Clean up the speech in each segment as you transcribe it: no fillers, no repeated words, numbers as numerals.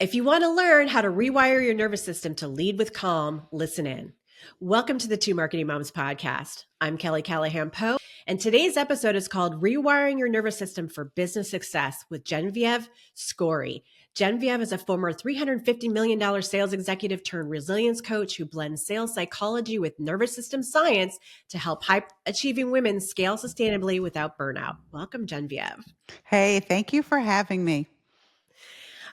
If you want to learn how to rewire your nervous system to lead with calm, listen in. Welcome to the Two Marketing Moms podcast. I'm Kelly Callahan Poe, and today's episode is called Rewiring Your Nervous System for Business Success with Genevieve Skory. Genevieve is a former $350 million sales executive turned resilience coach who blends sales psychology with nervous system science to help high-achieving women scale sustainably without burnout. Welcome, Genevieve. Hey, thank you for having me.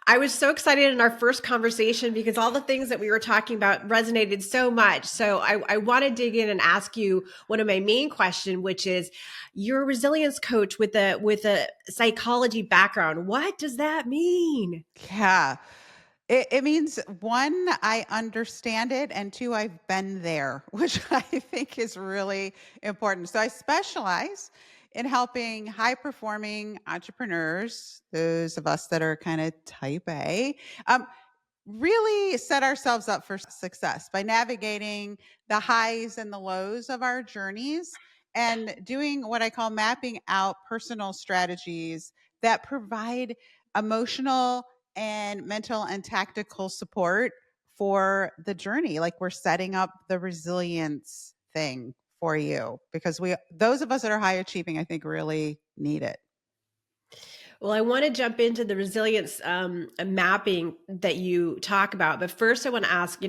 I was so excited in our first conversation because all the things that we were talking about resonated so much. So I want to dig in and ask you one of my main questions, which is you're a resilience coach with a psychology background. What does that mean? Yeah. It means one, I understand it, and two, I've been there, which I think is really important. So I specialize in helping high performing entrepreneurs, those of us that are kind of type A, really set ourselves up for success by navigating the highs and the lows of our journeys and doing what I call mapping out personal strategies that provide emotional and mental and tactical support for the journey. Like we're setting up the resilience thing for you because those of us that are high achieving, I think really need it. Well, I want to jump into the resilience mapping that you talk about. But first, I want to ask,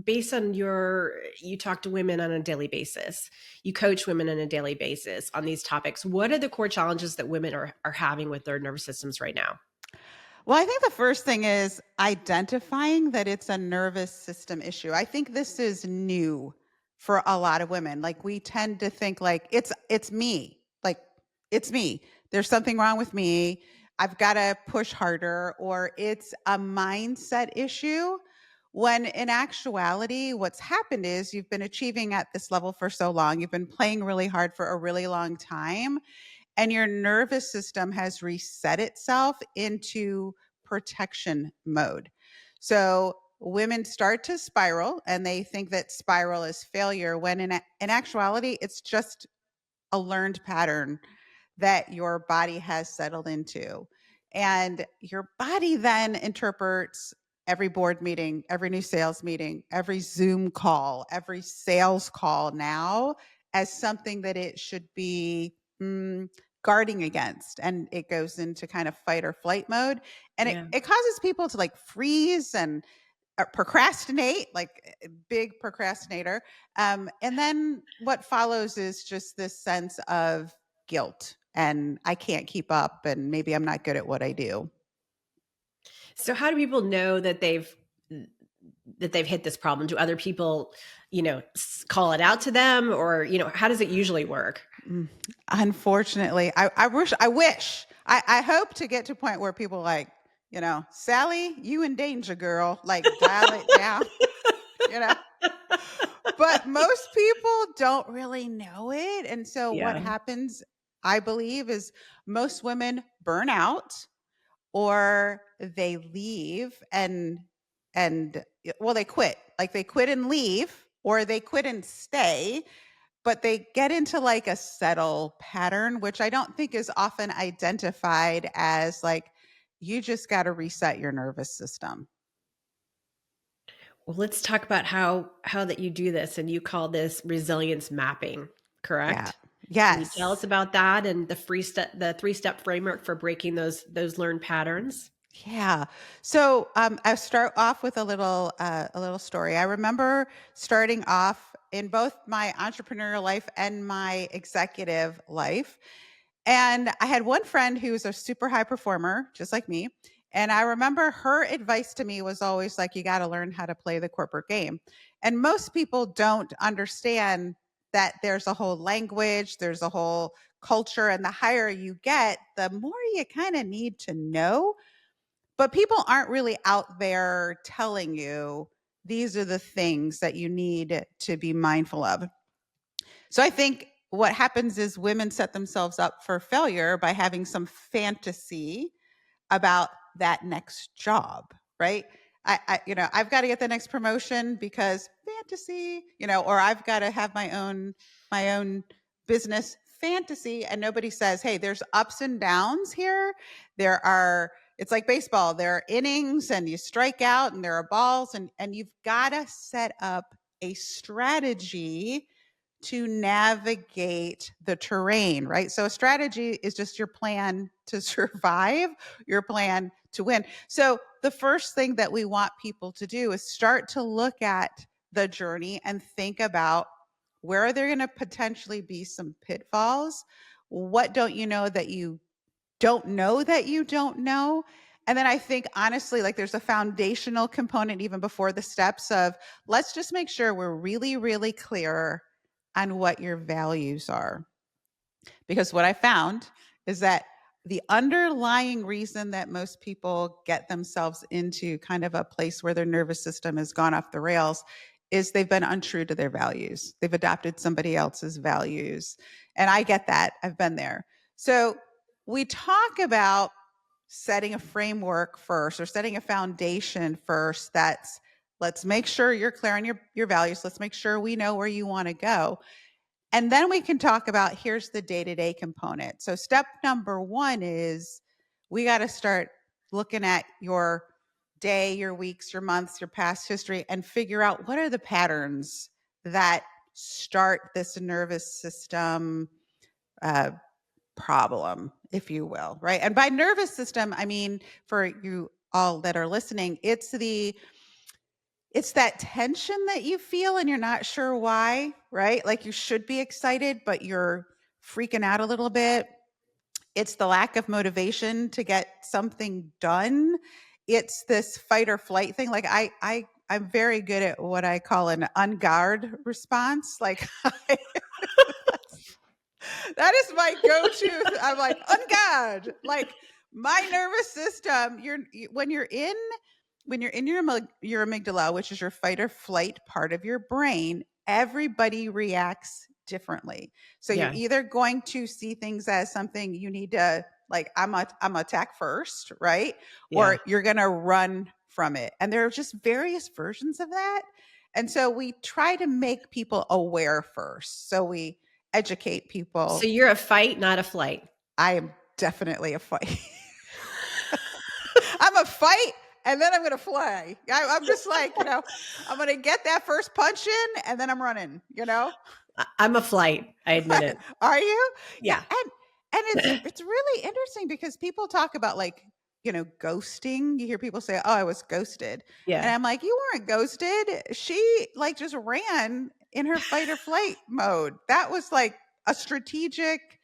based on you talk to women on a daily basis, you coach women on a daily basis on these topics. What are the core challenges that women are having with their nervous systems right now? Well, I think the first thing is identifying that it's a nervous system issue. I think this is new for a lot of women. Like we tend to think like it's me. Like it's me. There's something wrong with me. I've got to push harder, or it's a mindset issue. When in actuality, what's happened is you've been achieving at this level for so long. You've been playing really hard for a really long time, and your nervous system has reset itself into protection mode. So women start to spiral and they think that spiral is failure when in actuality, it's just a learned pattern that your body has settled into. And your body then interprets every board meeting, every new sales meeting, every Zoom call, every sales call now as something that it should be guarding against. And it goes into kind of fight or flight mode. And Yeah. it causes people to like freeze and procrastinate, like big procrastinator. And then what follows is just this sense of guilt and I can't keep up and maybe I'm not good at what I do. So how do people know that they've hit this problem? Do other people, call it out to them, or how does it usually work? Unfortunately, I wish, I hope to get to a point where people like, Sally, you in danger, girl. Like dial it down, you know. But most people don't really know it. And so what Yeah. happens, I believe, is most women burn out or they leave and well, they quit. Like they quit and leave, or they quit and stay, but they get into like a settle pattern, which I don't think is often identified as like you just got to reset your nervous system. Well, let's talk about how that you do this, and you call this resilience mapping, Yeah. correct? Can you tell us Yes. about that and the three-step framework for breaking those learned patterns? Yeah. So I start off with a little story. I remember starting off in both my entrepreneurial life and my executive life. And I had one friend who was a super high performer, just like me. And I remember her advice to me was always like, you got to learn how to play the corporate game. And most people don't understand that there's a whole language, there's a whole culture. And the higher you get, the more you kind of need to know, but people aren't really out there telling you these are the things that you need to be mindful of. So I think what happens is women set themselves up for failure by having some fantasy about that next job, right? I've got to get the next promotion because fantasy, or I've got to have my own business fantasy. And nobody says, hey, there's ups and downs here. There are it's like baseball. There are innings and you strike out and there are balls, and you've got to set up a strategy to navigate the terrain, right? So a strategy is just your plan to survive, your plan to win. So the first thing that we want people to do is start to look at the journey and think about, where are there going to potentially be some pitfalls? What don't you know that you don't know that you don't know? And then I think, honestly, like, there's a foundational component even before the steps of, let's just make sure we're really, really clear on what your values are. Because what I found is that the underlying reason that most people get themselves into kind of a place where their nervous system has gone off the rails is they've been untrue to their values. They've adopted somebody else's values. And I get that. I've been there. So we talk about setting a framework first, or setting a foundation first. That's, let's make sure you're clear on your values. Let's make sure we know where you want to go. And then we can talk about, here's the day-to-day component. So step number one is, we got to start looking at your day, your weeks, your months, your past history, and figure out, what are the patterns that start this nervous system problem, if you will, right? And by nervous system, I mean, for you all that are listening, it's that tension that you feel and you're not sure why, right? Like, you should be excited, but you're freaking out a little bit. It's the lack of motivation to get something done. It's this fight or flight thing. Like, I'm very good at what I call an on guard response. Like, that is my go-to. I'm like, on guard. Like, my nervous system, when you're in your amygdala, which is your fight or flight part of your brain, everybody reacts differently. So you're either going to see things as something you need to, like, I'm attack first, right? Or you're going to run from it. And there are just various versions of that. And so we try to make people aware first. So we educate people. So you're a fight, not a flight. I am definitely a fight. I'm a fight, and then I'm going to fly. I'm just like, I'm going to get that first punch in, and then I'm running, I'm a flight. I admit it. Are you? Yeah. And it's really interesting because people talk about, like, ghosting. You hear people say, "Oh, I was ghosted." Yeah. And I'm like, you weren't ghosted. She, like, just ran in her fight or flight mode. That was like a strategic,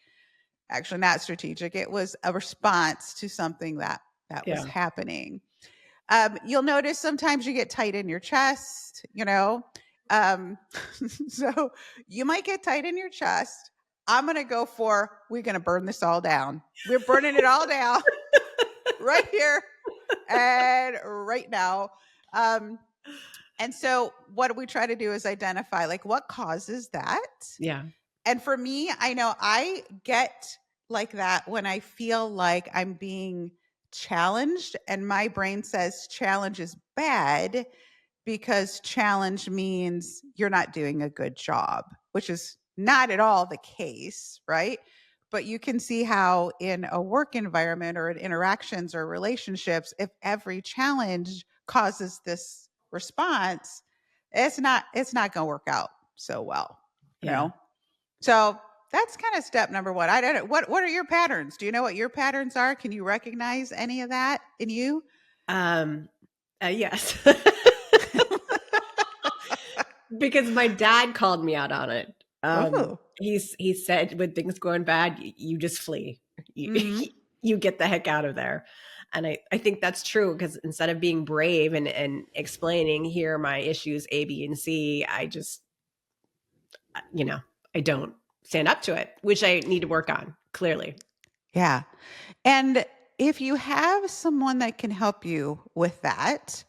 actually not strategic. It was a response to something that was happening. You'll notice sometimes you get tight in your chest, so you might get tight in your chest. I'm going to go for, we're going to burn this all down. We're burning it all down right here and right now. And so what we try to do is identify, like, what causes that. Yeah. And for me, I know I get like that when I feel like I'm being challenged, and my brain says challenge is bad because challenge means you're not doing a good job, which is not at all the case, right? But you can see how in a work environment or in interactions or relationships, if every challenge causes this response, it's not going to work out so well, So that's kind of step number one. I don't know. What are your patterns? Do you know what your patterns are? Can you recognize any of that in you? Yes. Because my dad called me out on it. He said, when things going bad, you just flee. You get the heck out of there. And I think that's true, because instead of being brave and explaining, here are my issues, A, B, and C, I just, I don't stand up to it, which I need to work on, clearly. Yeah. And if you have someone that can help you with that,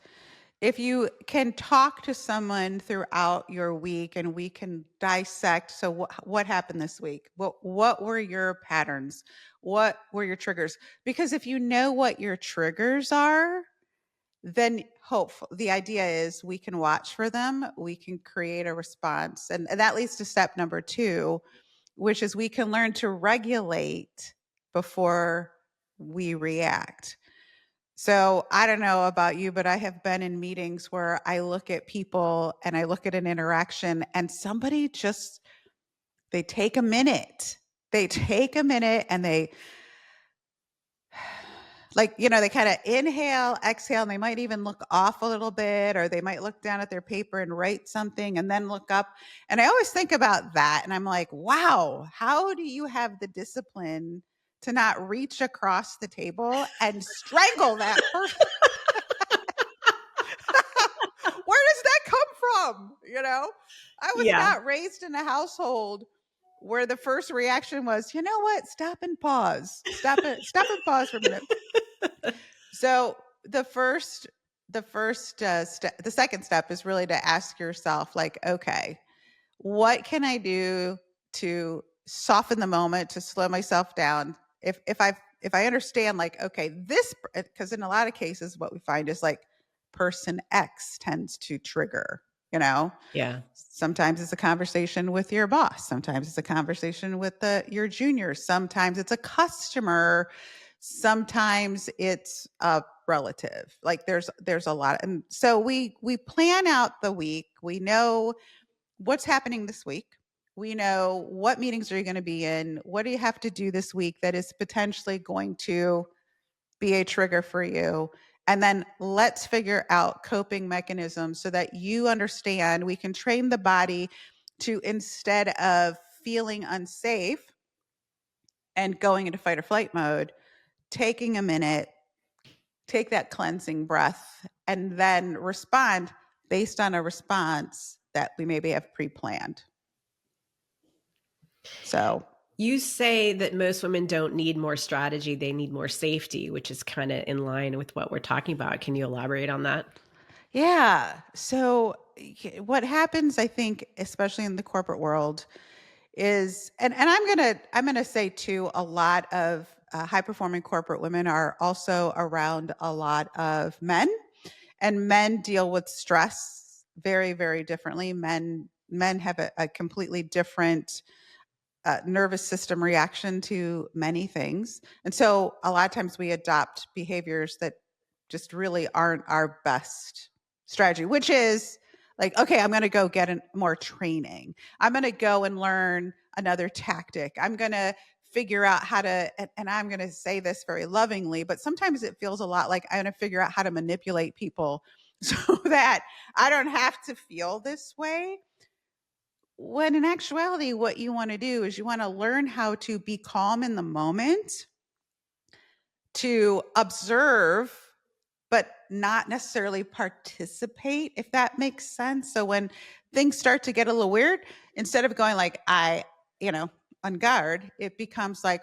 if you can talk to someone throughout your week and we can dissect, so what happened this week? What were your patterns? What were your triggers? Because if you know what your triggers are, then the idea is we can watch for them, we can create a response. And that leads to step number 2, which is we can learn to regulate before we react. So I don't know about you, but I have been in meetings where I look at people and I look at an interaction and somebody just, they take a minute. They take a minute and they, like, they kind of inhale, exhale, and they might even look off a little bit, or they might look down at their paper and write something and then look up. And I always think about that. And I'm like, wow, how do you have the discipline to not reach across the table and strangle that person? Where does that come from? I was Yeah. not raised in a household where the first reaction was, you know what? Stop and pause. Stop and pause for a minute. So the second step is really to ask yourself, like, okay, what can I do to soften the moment, to slow myself down? If I understand, like, okay, this, because in a lot of cases, what we find is like person X tends to trigger, you know. Yeah. Sometimes it's a conversation with your boss. Sometimes it's a conversation with your junior. Sometimes it's a customer. Sometimes it's a relative. Like there's a lot. And so we plan out the week. We know what's happening this week. We know what meetings are you going to be in? What do you have to do this week that is potentially going to be a trigger for you? And then let's figure out coping mechanisms so that you understand we can train the body to, instead of feeling unsafe and going into fight or flight mode, taking a minute, take that cleansing breath, and then respond based on a response that we maybe have pre-planned. So You say that most women don't need more strategy, they need more safety, which is kind of in line with what we're talking about. Can you elaborate on that? yeah. So what happens, I think, especially in the corporate world, is, and I'm gonna say too, a lot of high performing corporate women are also around a lot of men, and men deal with stress very, very differently. Men have a completely different nervous system reaction to many things. And so a lot of times we adopt behaviors that just really aren't our best strategy, which is like, okay, I'm going to go get more training. I'm going to go and learn another tactic. I'm going to figure out how to, and I'm going to say this very lovingly, but sometimes it feels a lot like I'm going to figure out how to manipulate people so that I don't have to feel this way, when in actuality, what you want to do is you want to learn how to be calm in the moment, to observe, but not necessarily participate, if that makes sense. So when things start to get a little weird, instead of going like, on guard, it becomes like,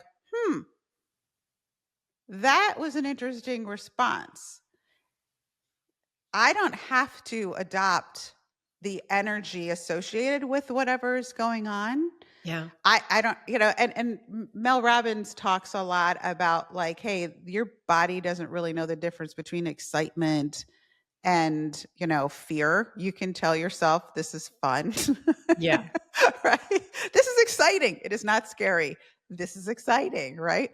that was an interesting response. I don't have to adopt the energy associated with whatever is going on. Yeah. I don't, and Mel Robbins talks a lot about like, hey, your body doesn't really know the difference between excitement and, fear. You can tell yourself this is fun. Yeah. Right? This is exciting. It is not scary. This is exciting, right?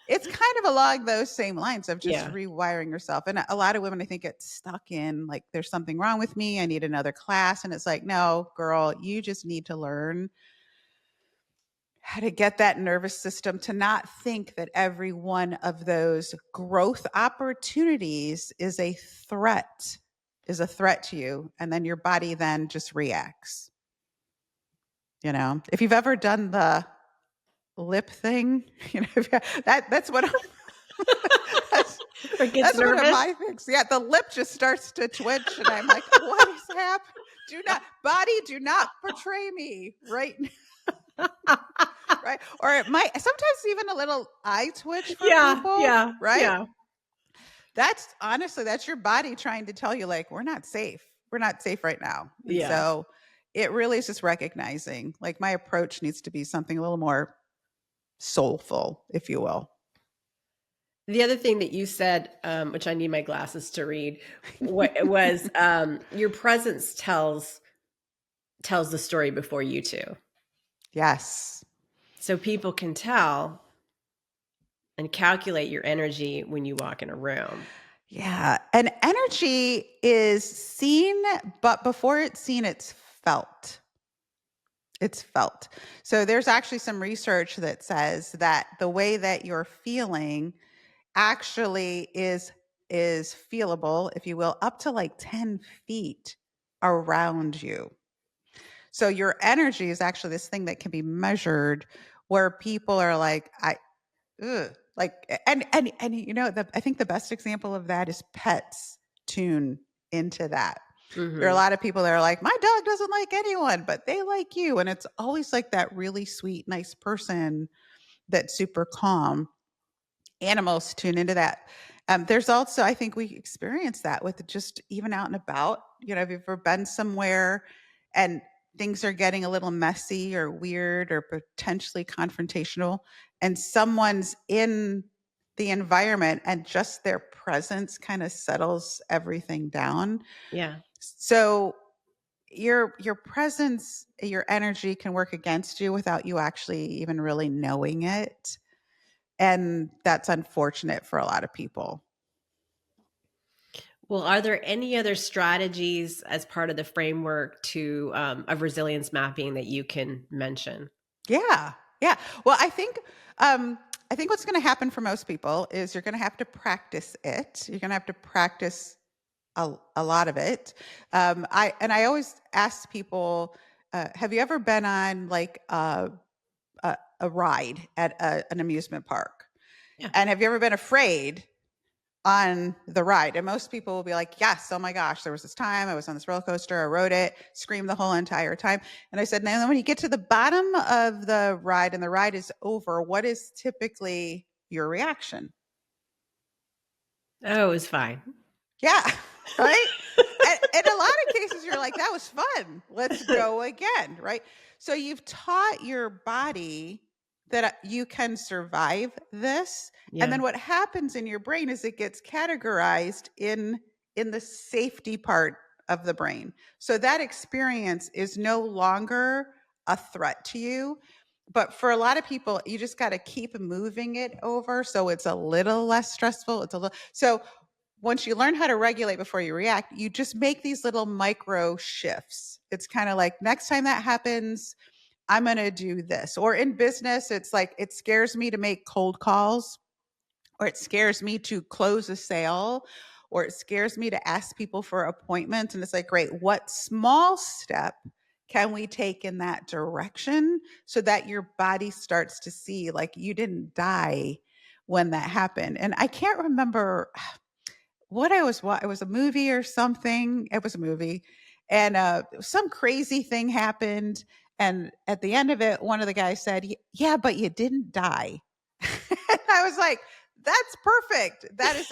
It's kind of along those same lines of just Yeah. rewiring yourself. And a lot of women, I think, get stuck in like, there's something wrong with me. I need another class. And it's like, no, girl, you just need to learn how to get that nervous system to not think that every one of those growth opportunities is a threat, to you. And then your body then just reacts. If you've ever done the lip thing, that's what that's, Or gets that's one of nervous. my things. Yeah, the lip just starts to twitch, and I'm like, what is happening? Do not portray me right now. Right? Or it might sometimes even a little eye twitch for Yeah. people, Yeah. right? Yeah. That's your body trying to tell you, like, we're not safe. We're not safe right now. And Yeah. so it really is just recognizing, like, my approach needs to be something a little more soulful, if you will. The other thing that you said, which I need my glasses to read, was your presence tells the story before you two. Yes. So people can tell and calculate your energy when you walk in a room. Yeah. And energy is seen, but before it's seen, it's felt. It's felt. So there's actually some research that says that the way that you're feeling actually is feelable, if you will, up to like 10 feet around you. So your energy is actually this thing that can be measured where people are like, ugh, like, and I think the best example of that is pets tune into that. There are a Hmm. lot of people that are like, my dog doesn't like anyone, but they like you. And it's always like that really sweet, nice person that's super calm. Animals tune into that. There's also, I think we experience that with just even out and about. Have you ever been somewhere and things are getting a little messy or weird or potentially confrontational, and someone's in the environment and just their presence kind of settles everything down? Yeah. So your presence, your energy can work against you without you actually even really knowing it. And that's unfortunate for a lot of people. Well, are there any other strategies as part of the framework of resilience mapping that you can mention? Yeah. Yeah. Well, I think what's going to happen for most people is you're going to have to practice it. You're going to have to practice a lot of it. I always ask people, have you ever been on like a ride at an amusement park? Yeah. And have you ever been afraid on the ride? And most people will be like, yes, oh my gosh, there was this time I was on this roller coaster, I rode it, screamed the whole entire time. And I said, now when you get to the bottom of the ride and the ride is over, what is typically your reaction? Oh, it was fine. Yeah, right? And in a lot of cases, you're like, that was fun. Let's go again, right? So you've taught your body that you can survive this. And Yeah. then what happens in your brain is it gets categorized in the safety part of the brain. So that experience is no longer a threat to you. But for a lot of people, you just got to keep moving it over so it's a little less stressful. It's a little so once you learn how to regulate before you react, you just make these little micro shifts. It's kind of like next time that happens, I'm going to do this. Or in business, it's like it scares me to make cold calls, or it scares me to close a sale, or it scares me to ask people for appointments. And it's like, great, what small step can we take in that direction so that your body starts to see like you didn't die when that happened? And I can't remember what I was it was a movie or something. It was a movie. And some crazy thing happened. And at the end of it, one of the guys said, yeah, but you didn't die. And I was like, that's perfect. That is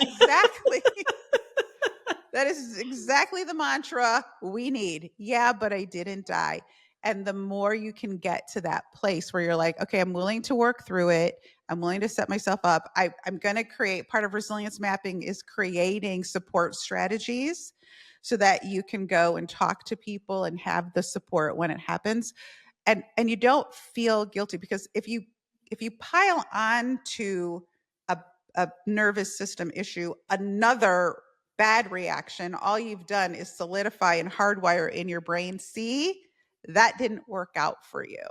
exactly the mantra we need. Yeah, but I didn't die. And the more you can get to that place where you're like, okay, I'm willing to work through it. I'm willing to set myself up. I'm going to create part of resilience mapping is creating support strategies so that you can go and talk to people and have the support when it happens. And you don't feel guilty, because if you pile on to a, a nervous system issue another bad reaction, all you've done is solidify and hardwire in your brain, see, that didn't work out for you.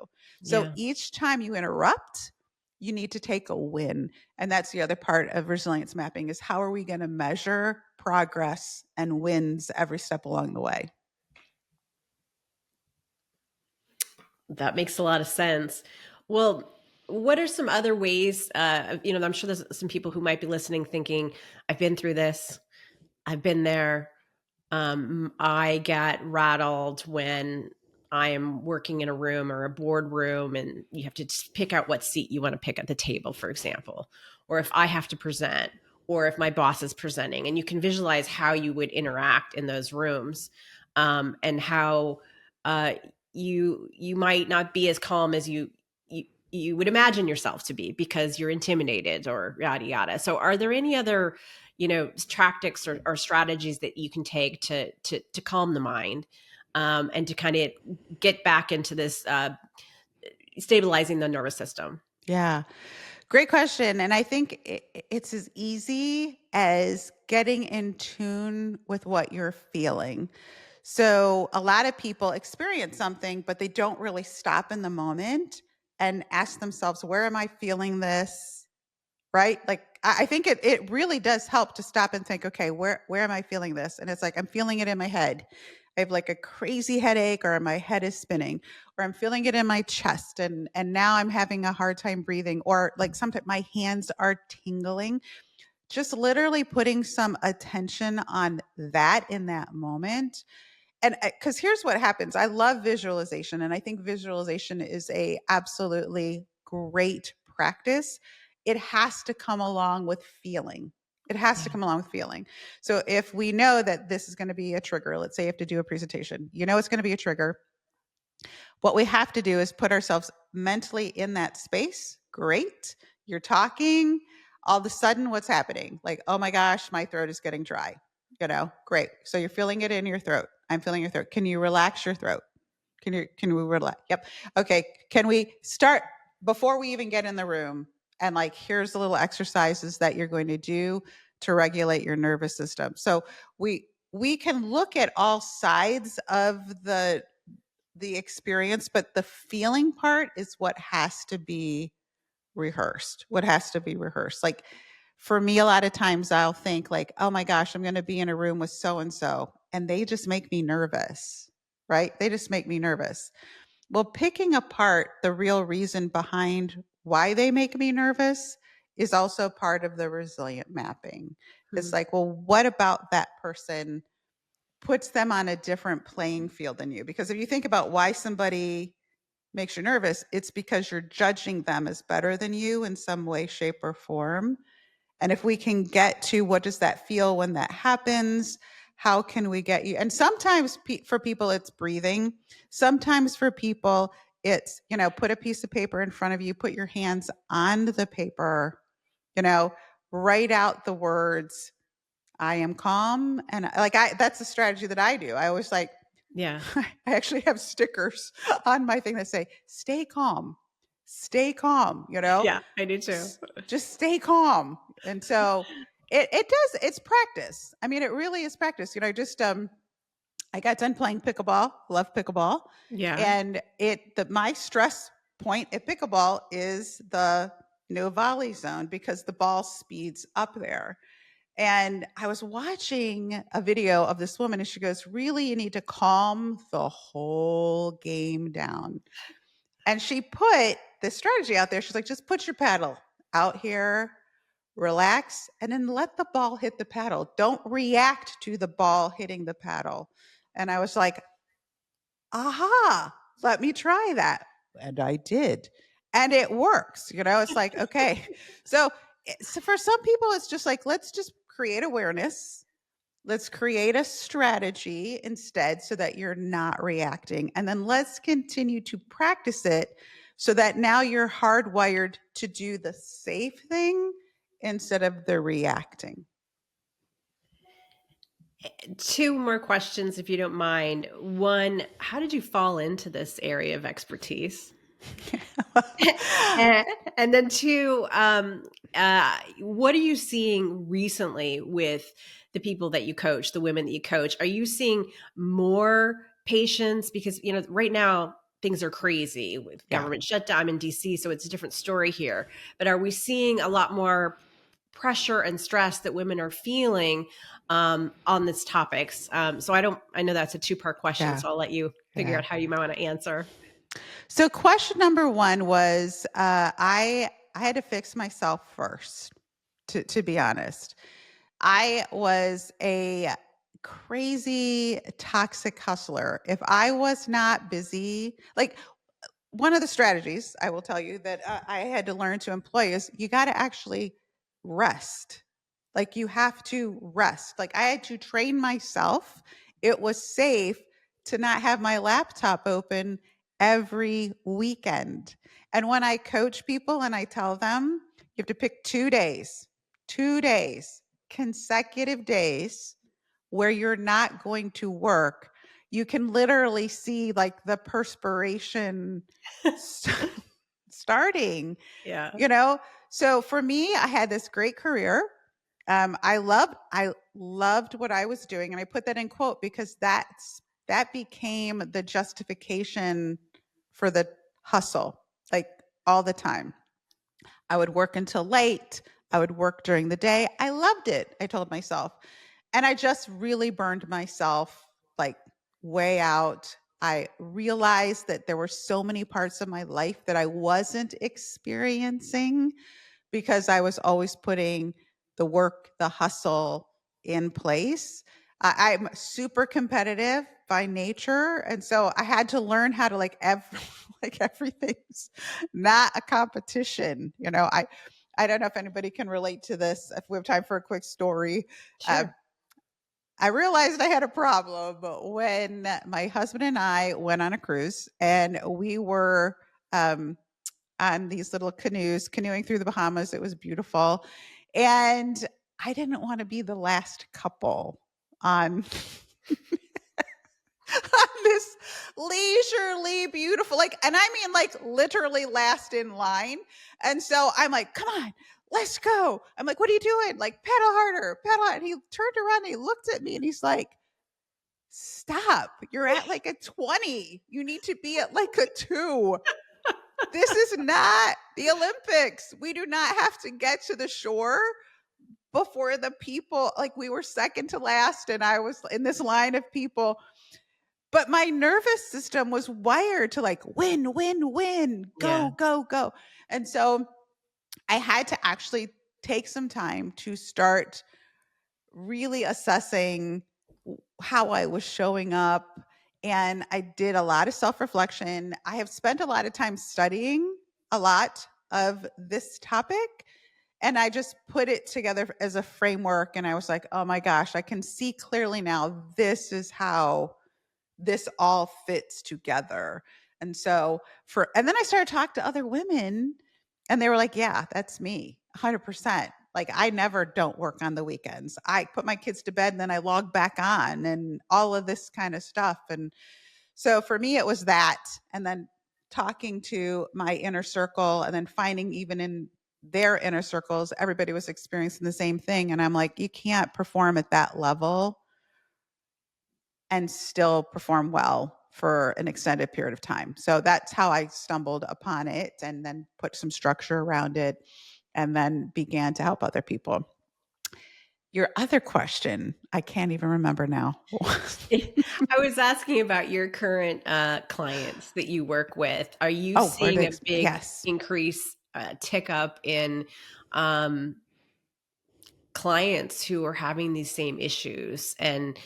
So Yeah. each time you interrupt, you need to take a win. And that's the other part of resilience mapping, is how are we going to measure progress and wins every step along the way? That makes a lot of sense. Well, what are some other ways? I'm sure there's some people who might be listening thinking, I've been through this, I've been there. I get rattled when I am working in a room or a boardroom and you have to just pick out what seat you want to pick at the table, for example, or if I have to present, or if my boss is presenting, and you can visualize how you would interact in those rooms, and how uh, you might not be as calm as you would imagine yourself to be because you're intimidated or yada yada. So, are there any other tactics or strategies that you can take to calm the mind, and to kind of get back into this stabilizing the nervous system? Yeah. Great question. And I think it's as easy as getting in tune with what you're feeling. So a lot of people experience something, but they don't really stop in the moment and ask themselves, where am I feeling this? Right? Like I think it really does help to stop and think, okay, where am I feeling this? And it's like I'm feeling it in my head. I have like a crazy headache, or my head is spinning, or I'm feeling it in my chest, and now I'm having a hard time breathing, or like sometimes my hands are tingling. Just literally putting some attention on that in that moment. And because here's what happens. I love visualization, and I think visualization is a absolutely great practice. It has to come along with feeling. It has to Yeah. come along with feeling. So if we know that this is going to be a trigger, let's say you have to do a presentation, you know it's going to be a trigger. What we have to do is put ourselves mentally in that space. Great. You're talking. All of a sudden, what's happening? Like, oh my gosh, my throat is getting dry. Great. So you're feeling it in your throat. I'm feeling your throat. Can you relax your throat? Can we relax? Yep. Okay. Can we start before we even get in the room? And like, here's the little exercises that you're going to do to regulate your nervous system. So we can look at all sides of the experience, but the feeling part is what has to be rehearsed. What has to be rehearsed. Like for me, a lot of times I'll think like, oh my gosh, I'm going to be in a room with so and so, and they just make me nervous, right? They just make me nervous. Well, picking apart the real reason behind why they make me nervous is also part of the resilient mapping. It's Hmm. like, well, what about that person puts them on a different playing field than you? Because if you think about why somebody makes you nervous, it's because you're judging them as better than you in some way, shape, or form. And if we can get to what does that feel when that happens? How can we get you? And sometimes for people, it's breathing. Sometimes for people, it's, put a piece of paper in front of you, put your hands on the paper, you know, write out the words, I am calm. And that's a strategy that I do. I always like, Yeah. I actually have stickers on my thing that say, stay calm, Yeah, I do too. just stay calm. And so it does, it's practice. I mean, it really is practice. I got done playing pickleball, love pickleball. Yeah. And my stress point at pickleball is the no volley zone because the ball speeds up there. And I was watching a video of this woman, and she goes, really, you need to calm the whole game down. And she put this strategy out there. She's like, just put your paddle out here, relax, and then let the ball hit the paddle. Don't react to the ball hitting the paddle. And I was like, aha, let me try that. And I did. And it works. It's like, okay. So for some people, it's just like, let's just create awareness. Let's create a strategy instead so that you're not reacting. And then let's continue to practice it so that now you're hardwired to do the safe thing instead of the reacting. Two more questions, if you don't mind. One, how did you fall into this area of expertise? And then two, what are you seeing recently with the people that you coach, the women that you coach? Are you seeing more patients? Because, right now things are crazy with Yeah. government shutdown. I'm in DC, so it's a different story here. But are we seeing a lot more pressure and stress that women are feeling on this topics? So I know that's a two-part question, Yeah. so I'll let you figure Yeah. out how you might want to answer. So question number one was I had to fix myself first, to be honest. I was a crazy toxic hustler. If I was not busy, like one of the strategies I will tell you that I had to learn to employ is you got to actually rest. Like you have to rest. Like I had to train myself. It was safe to not have my laptop open every weekend. And when I coach people and I tell them you have to pick 2 days, consecutive days where you're not going to work, you can literally see like the perspiration starting, Yeah. you know? So for me, I had this great career. I loved what I was doing, and I put that in quote because that became the justification for the hustle, like all the time. I would work until late. I would work during the day. I loved it, I told myself. And I just really burned myself like way out. I realized that there were so many parts of my life that I wasn't experiencing because I was always putting the work, the hustle in place. I'm super competitive by nature, and so I had to learn how to like everything's not a competition. I don't know if anybody can relate to this. If we have time for a quick story, Sure. I realized I had a problem when my husband and I went on a cruise, and we were on these little canoes canoeing through the Bahamas. It was beautiful. And I didn't want to be the last couple on on this leisurely, beautiful, and I mean like literally last in line. And so I'm like, come on, let's go. I'm like, what are you doing? Like, pedal harder, pedal. And he turned around and he looked at me and he's like, stop. You're at like a 20. You need to be at like a 2. This is not the Olympics. We do not have to get to the shore before the people. Like, we were second to last, and I was in this line of people. But my nervous system was wired to like win, win, win, Yeah. go, go, go. And so I had to actually take some time to start really assessing how I was showing up. And I did a lot of self reflection. I have spent a lot of time studying a lot of this topic. And I just put it together as a framework. And I was like, oh my gosh, I can see clearly now this is how this all fits together. And then I started talking to other women, and they were like, yeah, that's me 100%. Like, I never don't work on the weekends. I put my kids to bed and then I log back on and all of this kind of stuff. And so for me, it was that. And then talking to my inner circle, and then finding even in their inner circles, everybody was experiencing the same thing. And I'm like, you can't perform at that level and still perform well for an extended period of time. So that's how I stumbled upon it, and then put some structure around it, and then began to help other people. Your other question, I can't even remember now. I was asking about your current clients that you work with. Are you Oh, seeing a big yes. increase, tick up in um, clients who are having these same issues? And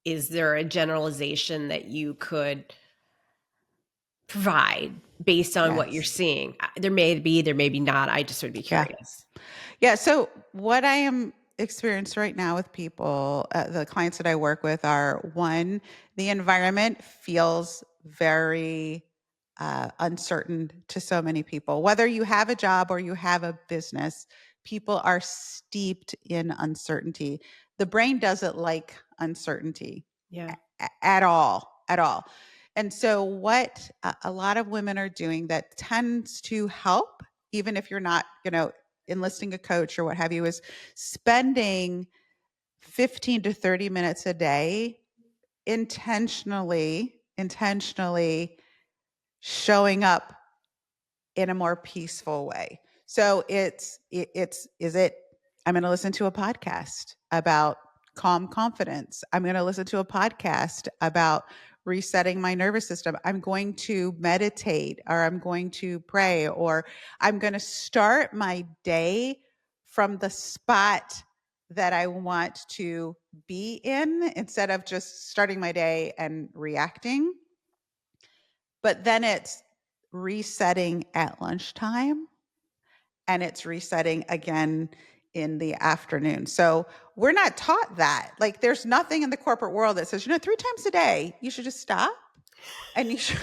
is there a generalization that you could provide based on what you're Yes. seeing? There may be not. I just would be Yeah. curious. Yeah. So what I am experienced right now with people, the clients that I work with, are one, the environment feels very uncertain to so many people. Whether you have a job or you have a business, people are steeped in uncertainty. The brain doesn't like uncertainty Yeah. at all, at all. And so, what a lot of women are doing that tends to help, even if you're not, enlisting a coach or what have you, is spending 15 to 30 minutes a day intentionally showing up in a more peaceful way. So it's is it I'm going to listen to a podcast about calm confidence. I'm going to listen to a podcast about resetting my nervous system. I'm going to meditate, or I'm going to pray, or I'm going to start my day from the spot that I want to be in, instead of just starting my day and reacting. But then it's resetting at lunchtime, and it's resetting again in the afternoon. So we're not taught that. Like, there's nothing in the corporate world that says, 3 times a day, you should just stop and you should,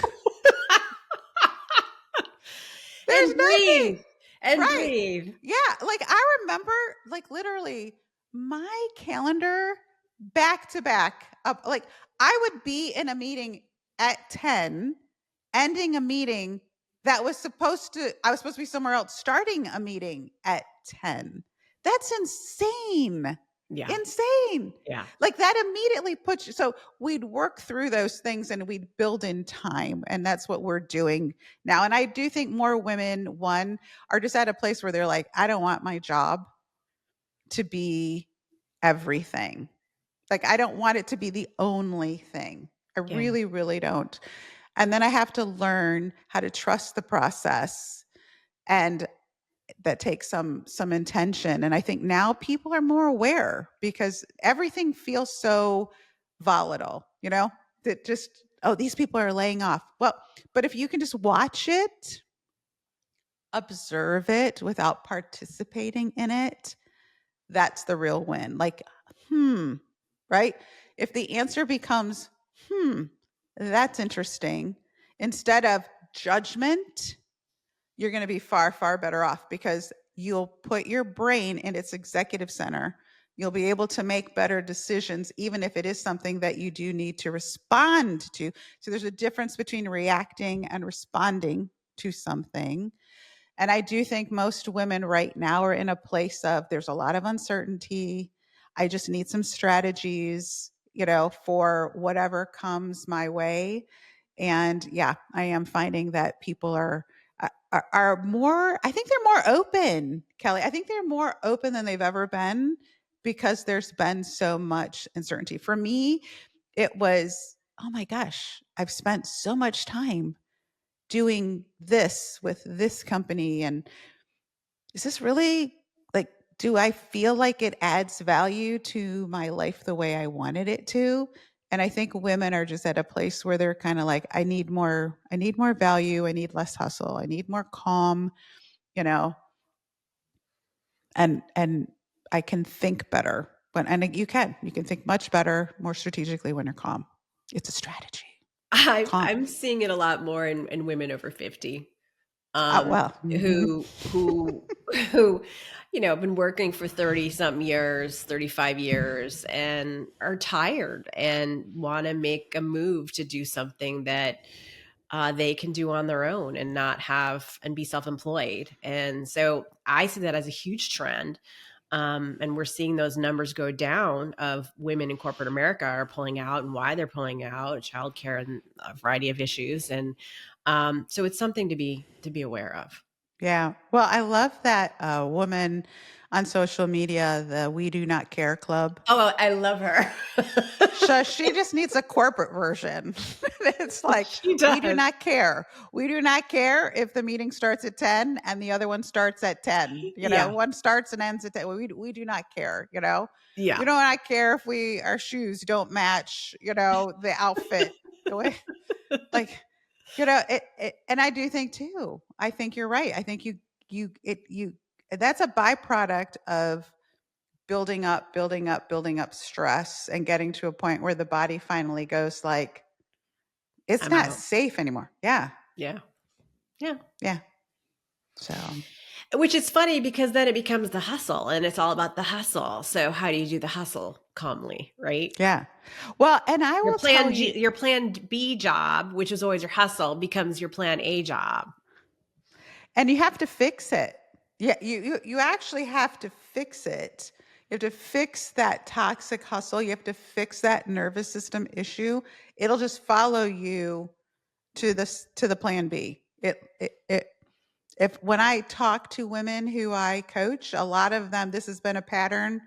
there's And nothing. breathe and Right. breathe. Yeah. Like, I remember, like, literally my calendar back to back up. Like, I would be in a meeting at 10, ending a meeting I was supposed to be somewhere else starting a meeting at 10. That's insane. Yeah. Insane. Yeah. Like that immediately puts you, so we'd work through those things and we'd build in time. And that's what we're doing now. And I do think more women, one, are just at a place where they're like, I don't want my job to be everything. Like, I don't want it to be the only thing. I Yeah. really, really don't. And then I have to learn how to trust the process, and that takes some intention. And I think now people are more aware because everything feels so volatile, that just, oh, these people are laying off. Well, but if you can just watch it, observe it without participating in it, that's the real win. Like, right? If the answer becomes, that's interesting, instead of judgment, you're going to be far, far better off because you'll put your brain in its executive center. You'll be able to make better decisions, even if it is something that you do need to respond to. So there's a difference between reacting and responding to something. And I do think most women right now are in a place of there's a lot of uncertainty. I just need some strategies, for whatever comes my way. And yeah, I am finding that people are more, I think they're more open, Kelly. I think they're more open than they've ever been because there's been so much uncertainty. For me, it was, oh my gosh, I've spent so much time doing this with this company, and is this really, like, do I feel like it adds value to my life the way I wanted it to? And I think women are just at a place where they're kind of like, I need more value, I need less hustle, I need more calm, you know, and I can think better and you can think much better, more strategically when you're calm. It's a strategy. Calm. I'm seeing it a lot more in women over 50. Oh, well. Who who have been working for 30 something years, 35 years, and are tired and want to make a move to do something that they can do on their own and not have and be self-employed. And so I see that as a huge trend. And we're seeing those numbers go down of women in corporate America are pulling out, and why they're pulling out, childcare and a variety of issues. And so it's something to be aware of. Yeah. Well, I love that woman on social media, the We Do Not Care Club. Oh, I love her. So she just needs a corporate version. It's like, She we do does. not care. We do not care if the meeting starts at 10 and the other one starts at 10. Yeah. One starts and ends at 10. We do not care, Yeah. We don't not care if our shoes don't match, the outfit. The way, like, and I do think too, I think you're right. I think that's a byproduct of building up stress and getting to a point where the body finally goes like, it's I'm not out. safe anymore. Yeah. Yeah. Yeah. Yeah. So, Which is funny because then it becomes the hustle, and it's all about the hustle. So how do you do the hustle calmly, right? yeah. Well, and I will tell you, Your plan B job, which is always your hustle, becomes your plan A job. and you have to fix it. Yeah, you actually have to fix it. You have to fix that toxic hustle. You have to fix that nervous system issue. It'll just follow you to the plan B. If when I talk to women who I coach, a lot of them, this has been a pattern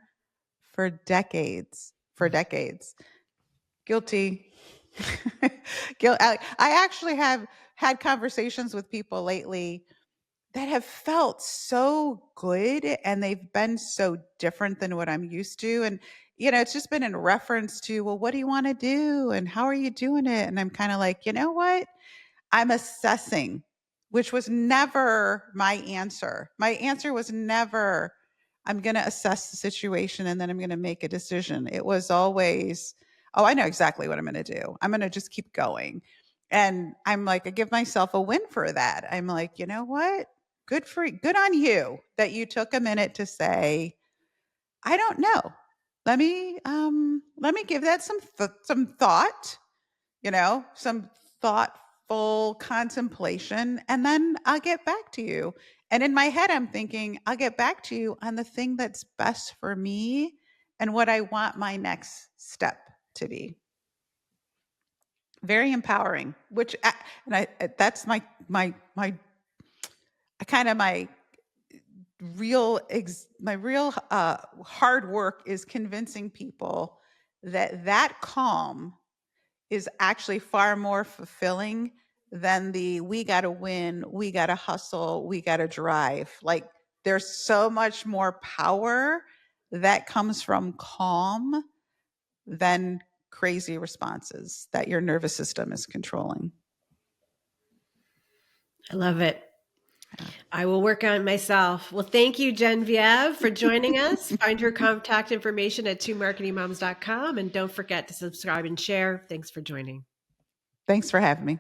for decades. For decades. Guilty. I actually have had conversations with people lately that have felt so good, and they've been so different than what I'm used to. And, it's just been in reference to, well, what do you want to do? And how are you doing it? And I'm kind of like, you know what? I'm assessing, which was never my answer. My answer was never, I'm going to assess the situation and then I'm going to make a decision. It was always, oh, I know exactly what I'm going to do. I'm going to just keep going. And I'm like, I give myself a win for that. I'm like, you know what? Good on you that you took a minute to say, I don't know. Let me give that some thought, some thought thoughtful contemplation, and then I'll get back to you. And in my head, I'm thinking, I'll get back to you on the thing that's best for me and what I want my next step to be. Very empowering, which, and I, that's my kind of my real hard work is convincing people that calm is actually far more fulfilling than the we got to win, we got to hustle, we got to drive. Like there's so much more power that comes from calm than crazy responses that your nervous system is controlling. I love it. I will work on it myself. Well, thank you, Genevieve, for joining us. Find her contact information at twomarketingmoms.com. And don't forget to subscribe and share. Thanks for joining. Thanks for having me.